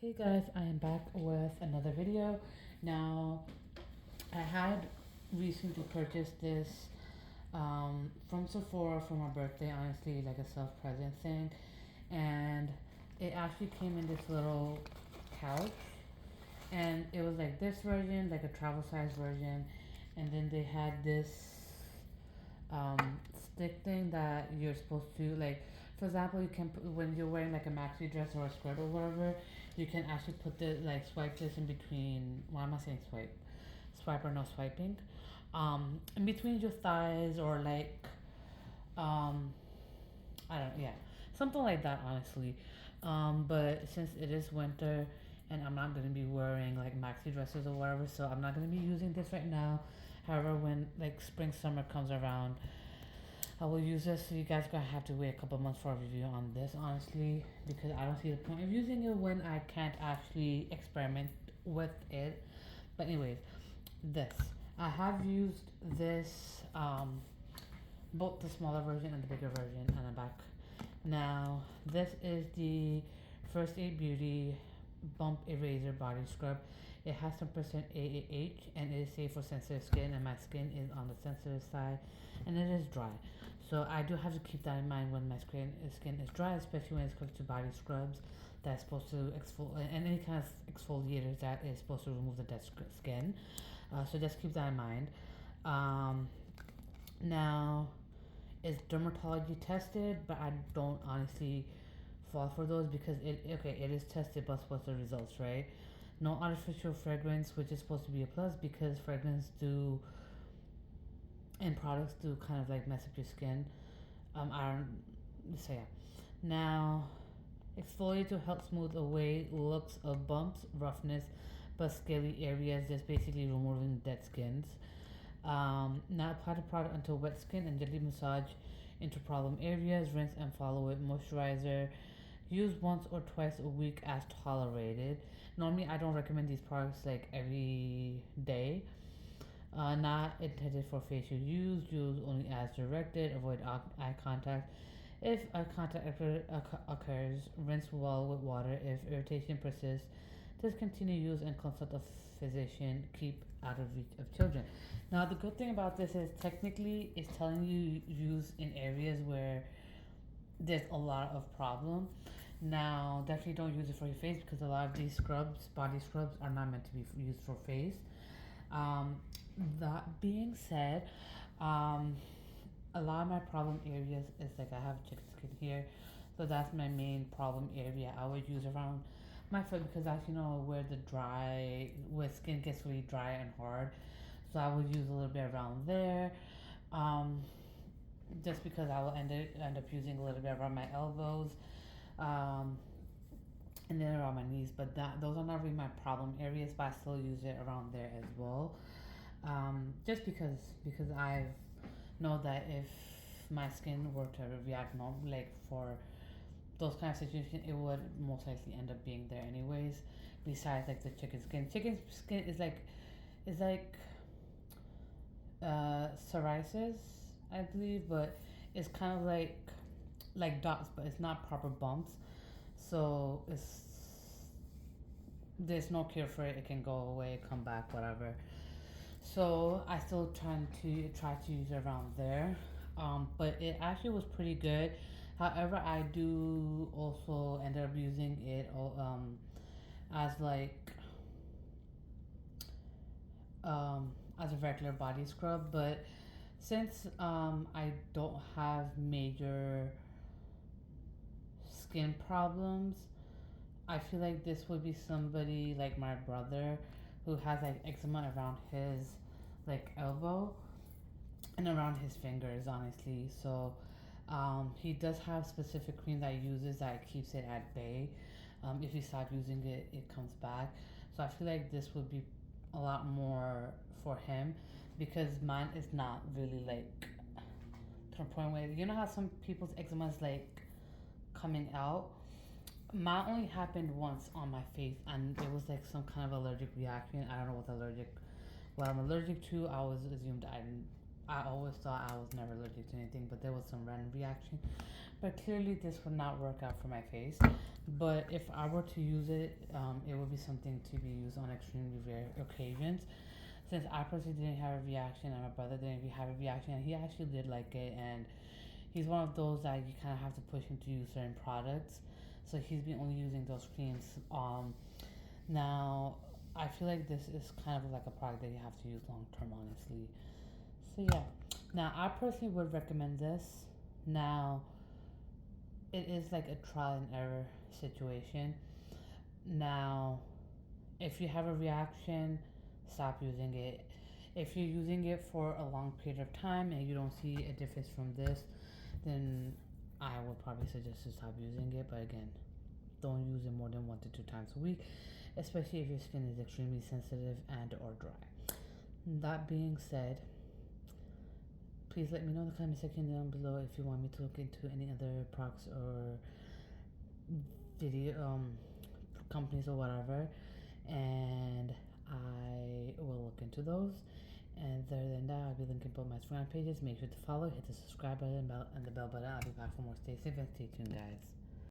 Hey guys, I am back with another video. Now, I had recently purchased this from Sephora for my birthday, honestly, like a self present thing. And it actually came in this little couch. And it was like this version, like a travel size version. And then they had this stick thing that you're supposed to like. For example, you can put, when you're wearing like a maxi dress or a skirt or whatever, you can actually put the like swipe this in between. Why am I saying swipe? Swipe or no swiping? In between your thighs or like um, I don't yeah, something like that. Honestly, but since it is winter and I'm not gonna be wearing like maxi dresses or whatever, so I'm not gonna be using this right now. However, when like spring summer comes around, I will use this. So you guys gonna have to wait a couple months for a review on this, honestly, because I don't see the point of using it when I can't actually experiment with it. But anyways, this I have used this both the smaller version and the bigger version on the back. Now this is the First Aid Beauty Bump Eraser Body Scrub. It has some percent AAH and it is safe for sensitive skin, and my skin is on the sensitive side and it is dry. So I do have to keep that in mind when my skin is dry, especially when it comes to body scrubs that's supposed to exfoliate, and any kind of exfoliators that is supposed to remove the dead skin. So just keep that in mind. Um, Now, it's dermatology tested, but I don't honestly fall for those because it is tested, but what's the results, right? No artificial fragrance, which is supposed to be a plus because fragrance do and products do kind of like mess up your skin. I don't so yeah. Now, exfoliate to help smooth away looks of bumps, roughness, but scaly areas, just basically removing dead skins. Now apply the product onto wet skin and gently massage into problem areas. Rinse and follow with moisturizer. Use once or twice a week as tolerated. Normally, I don't recommend these products like every day. Not intended for facial use. Use only as directed. Avoid eye contact. If eye contact occurs, rinse well with water. If irritation persists, discontinue use and consult a physician. Keep out of reach of children. Now, the good thing about this is technically it's telling you use in areas where there's a lot of problem. Now, definitely don't use it for your face because a lot of these scrubs, body scrubs, are not meant to be used for face. Um, that being said, um, a lot of my problem areas is like I have chicken skin here, so that's my main problem area. I would use around my foot because as you know where skin gets really dry and hard, so I would use a little bit around there. Um, just because I will end up using a little bit around my elbows, um, and then around my knees. But those are not really my problem areas, but I still use it around there as well. Just because I know that if my skin were to react normal, like for those kind of situations, it would most likely end up being there anyways. Besides, like the chicken skin is like psoriasis, I believe, but it's kind of like dots, but it's not proper bumps. So there's no cure for it. It can go away, come back, whatever. So I still try to use it around there, but it actually was pretty good. However, I do also end up using it as as a regular body scrub. But since I don't have major skin problems, I feel like this would be somebody like my brother who has like eczema around his like elbow and around his fingers, honestly. So he does have specific cream that he uses that keeps it at bay. If you stop using it, it comes back. So I feel like this would be a lot more for him because mine is not really like to a point where you know how some people's eczema is like coming out. Mine only happened once on my face, and it was like some kind of allergic reaction. I don't know what I'm allergic to. I was assumed I I always thought I was never allergic to anything, but there was some random reaction. But clearly, this would not work out for my face. But if I were to use it, it would be something to be used on extremely rare occasions. Since I personally didn't have a reaction, and my brother didn't have a reaction, and he actually did like it, and he's one of those that you kind of have to push him to use certain products. So he's been only using those creams. Now I feel like this is kind of like a product that you have to use long term, honestly. So yeah. Now I personally would recommend this. Now it is like a trial and error situation. Now if you have a reaction, stop using it. If you're using it for a long period of time and you don't see a difference from this, then I would probably suggest to stop using it. But again, don't use it more than 1 to 2 times a week, especially if your skin is extremely sensitive and or dry. That being said, please let me know in the comment section down below if you want me to look into any other products or video companies or whatever, and I will look into those. And other than that, I'll be linking both my Instagram pages. Make sure to follow, hit the subscribe button, and the bell button. I'll be back for more. Stay safe and stay tuned, guys.